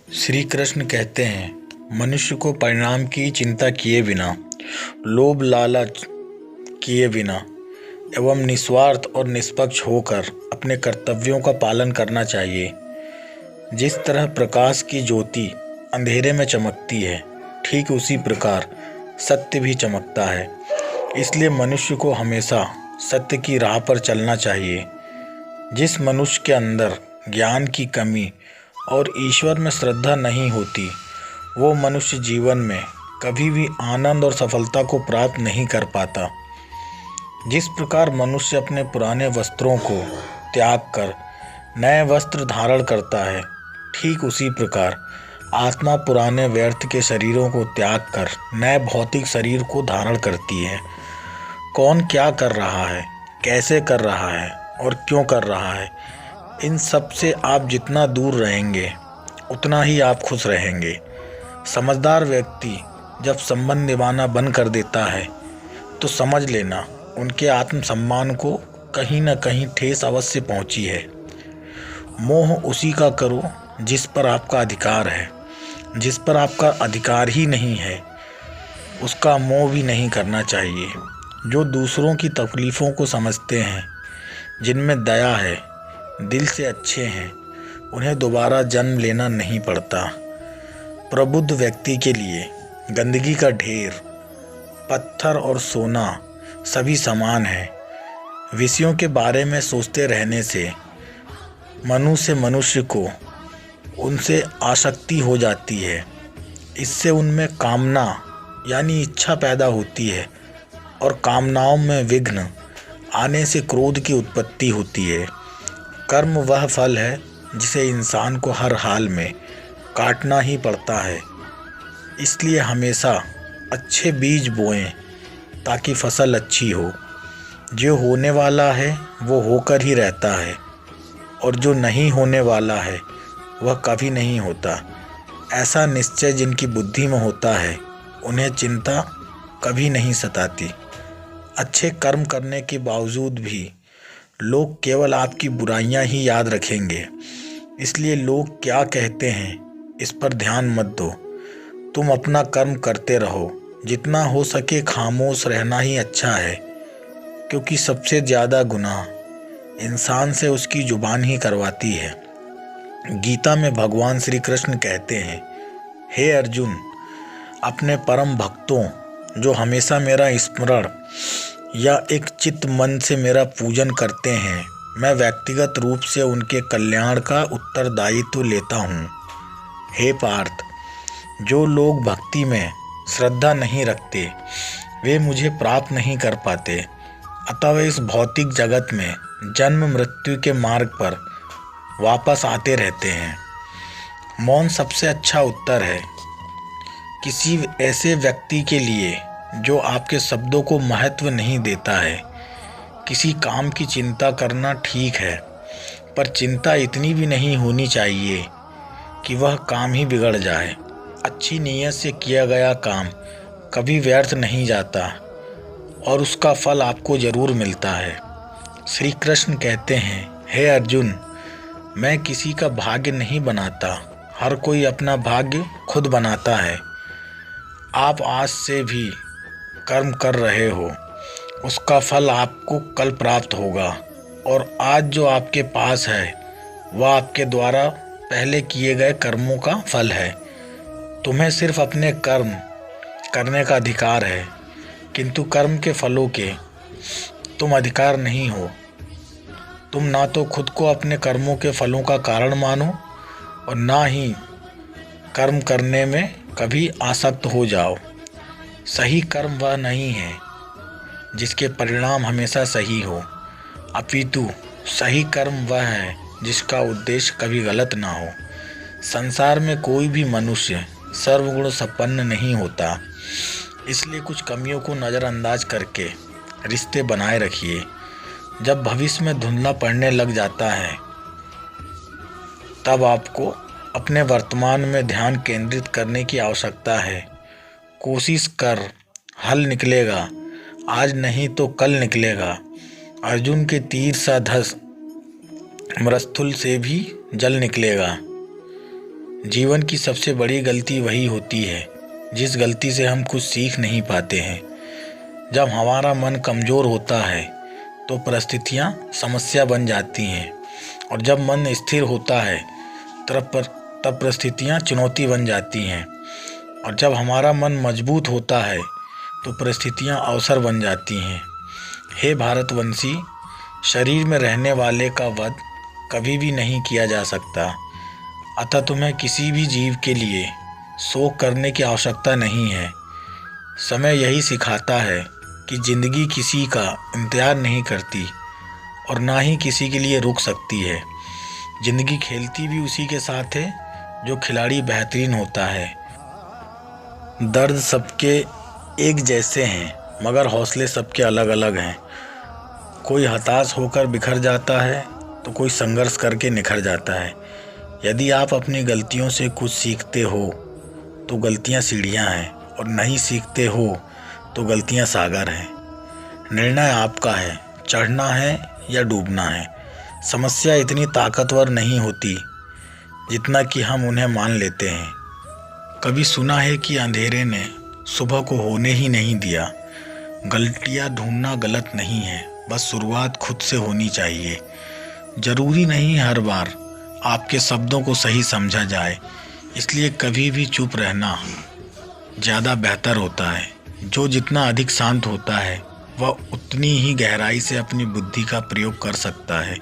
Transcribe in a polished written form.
श्री कृष्ण कहते हैं, मनुष्य को परिणाम की चिंता किए बिना, लोभ लालच किए बिना एवं निस्वार्थ और निष्पक्ष होकर अपने कर्तव्यों का पालन करना चाहिए। जिस तरह प्रकाश की ज्योति अंधेरे में चमकती है, ठीक उसी प्रकार सत्य भी चमकता है। इसलिए मनुष्य को हमेशा सत्य की राह पर चलना चाहिए। जिस मनुष्य के अंदर ज्ञान की कमी और ईश्वर में श्रद्धा नहीं होती, वो मनुष्य जीवन में कभी भी आनंद और सफलता को प्राप्त नहीं कर पाता। जिस प्रकार मनुष्य अपने पुराने वस्त्रों को त्याग कर नए वस्त्र धारण करता है, ठीक उसी प्रकार आत्मा पुराने व्यर्थ के शरीरों को त्याग कर नए भौतिक शरीर को धारण करती है। कौन क्या कर रहा है, कैसे कर रहा है और क्यों कर रहा है, इन सब से आप जितना दूर रहेंगे उतना ही आप खुश रहेंगे। समझदार व्यक्ति जब संबंध निभाना बंद कर देता है तो समझ लेना उनके आत्मसम्मान को कहीं न कहीं ठेस अवश्य पहुंची है। मोह उसी का करो जिस पर आपका अधिकार है। जिस पर आपका अधिकार ही नहीं है उसका मोह भी नहीं करना चाहिए। जो दूसरों की तकलीफ़ों को समझते हैं, जिनमें दया है, दिल से अच्छे हैं, उन्हें दोबारा जन्म लेना नहीं पड़ता। प्रबुद्ध व्यक्ति के लिए गंदगी का ढेर, पत्थर और सोना सभी समान है। विषयों के बारे में सोचते रहने से मनुष्य को उनसे आसक्ति हो जाती है। इससे उनमें कामना यानी इच्छा पैदा होती है और कामनाओं में विघ्न आने से क्रोध की उत्पत्ति होती है। कर्म वह फल है जिसे इंसान को हर हाल में काटना ही पड़ता है। इसलिए हमेशा अच्छे बीज बोएं ताकि फसल अच्छी हो। जो होने वाला है वो होकर ही रहता है और जो नहीं होने वाला है वह कभी नहीं होता। ऐसा निश्चय जिनकी बुद्धि में होता है उन्हें चिंता कभी नहीं सताती। अच्छे कर्म करने के बावजूद भी लोग केवल आपकी बुराइयां ही याद रखेंगे। इसलिए लोग क्या कहते हैं इस पर ध्यान मत दो। तुम अपना कर्म करते रहो। जितना हो सके खामोश रहना ही अच्छा है, क्योंकि सबसे ज़्यादा गुनाह इंसान से उसकी जुबान ही करवाती है। गीता में भगवान श्री कृष्ण कहते हैं, हे अर्जुन, अपने परम भक्तों जो हमेशा मेरा स्मरण या एक चित्त मन से मेरा पूजन करते हैं, मैं व्यक्तिगत रूप से उनके कल्याण का उत्तरदायित्व लेता हूँ। हे पार्थ, जो लोग भक्ति में श्रद्धा नहीं रखते वे मुझे प्राप्त नहीं कर पाते। अतः वे इस भौतिक जगत में जन्म मृत्यु के मार्ग पर वापस आते रहते हैं। मौन सबसे अच्छा उत्तर है किसी ऐसे व्यक्ति के लिए जो आपके शब्दों को महत्व नहीं देता है। किसी काम की चिंता करना ठीक है, पर चिंता इतनी भी नहीं होनी चाहिए कि वह काम ही बिगड़ जाए। अच्छी नीयत से किया गया काम कभी व्यर्थ नहीं जाता और उसका फल आपको ज़रूर मिलता है। श्री कृष्ण कहते हैं, हे अर्जुन, मैं किसी का भाग्य नहीं बनाता, हर कोई अपना भाग्य खुद बनाता है। आप आज से भी कर्म कर रहे हो, उसका फल आपको कल प्राप्त होगा और आज जो आपके पास है वह आपके द्वारा पहले किए गए कर्मों का फल है। तुम्हें सिर्फ अपने कर्म करने का अधिकार है, किंतु कर्म के फलों के तुम अधिकार नहीं हो। तुम ना तो खुद को अपने कर्मों के फलों का कारण मानो और ना ही कर्म करने में कभी आसक्त हो जाओ। सही कर्म वह नहीं है जिसके परिणाम हमेशा सही हो, अपितु सही कर्म वह है जिसका उद्देश्य कभी गलत ना हो। संसार में कोई भी मनुष्य सर्वगुण संपन्न नहीं होता, इसलिए कुछ कमियों को नज़रअंदाज करके रिश्ते बनाए रखिए। जब भविष्य में धुंधला पड़ने लग जाता है तब आपको अपने वर्तमान में ध्यान केंद्रित करने की आवश्यकता है। कोशिश कर, हल निकलेगा, आज नहीं तो कल निकलेगा। अर्जुन के तीर सा धस मरुस्थल से भी जल निकलेगा। जीवन की सबसे बड़ी गलती वही होती है जिस गलती से हम कुछ सीख नहीं पाते हैं। जब हमारा मन कमज़ोर होता है तो परिस्थितियाँ समस्या बन जाती हैं, और जब मन स्थिर होता है तब परिस्थितियाँ चुनौती बन जाती हैं, और जब हमारा मन मजबूत होता है तो परिस्थितियाँ अवसर बन जाती हैं। हे भारतवंशी, शरीर में रहने वाले का वध कभी भी नहीं किया जा सकता, अतः तुम्हें किसी भी जीव के लिए शोक करने की आवश्यकता नहीं है। समय यही सिखाता है कि ज़िंदगी किसी का इंतज़ार नहीं करती और ना ही किसी के लिए रुक सकती है। ज़िंदगी खेलती भी उसी के साथ है जो खिलाड़ी बेहतरीन होता है। दर्द सबके एक जैसे हैं, मगर हौसले सबके अलग अलग हैं। कोई हताश होकर बिखर जाता है तो कोई संघर्ष करके निखर जाता है। यदि आप अपनी गलतियों से कुछ सीखते हो तो गलतियां सीढ़ियां हैं, और नहीं सीखते हो तो गलतियां सागर हैं। निर्णय आपका है, चढ़ना है या डूबना है। समस्या इतनी ताकतवर नहीं होती जितना कि हम उन्हें मान लेते हैं। कभी सुना है कि अंधेरे ने सुबह को होने ही नहीं दिया। गलतियां ढूंढना गलत नहीं है, बस शुरुआत खुद से होनी चाहिए। ज़रूरी नहीं हर बार आपके शब्दों को सही समझा जाए, इसलिए कभी भी चुप रहना ज़्यादा बेहतर होता है। जो जितना अधिक शांत होता है वह उतनी ही गहराई से अपनी बुद्धि का प्रयोग कर सकता है।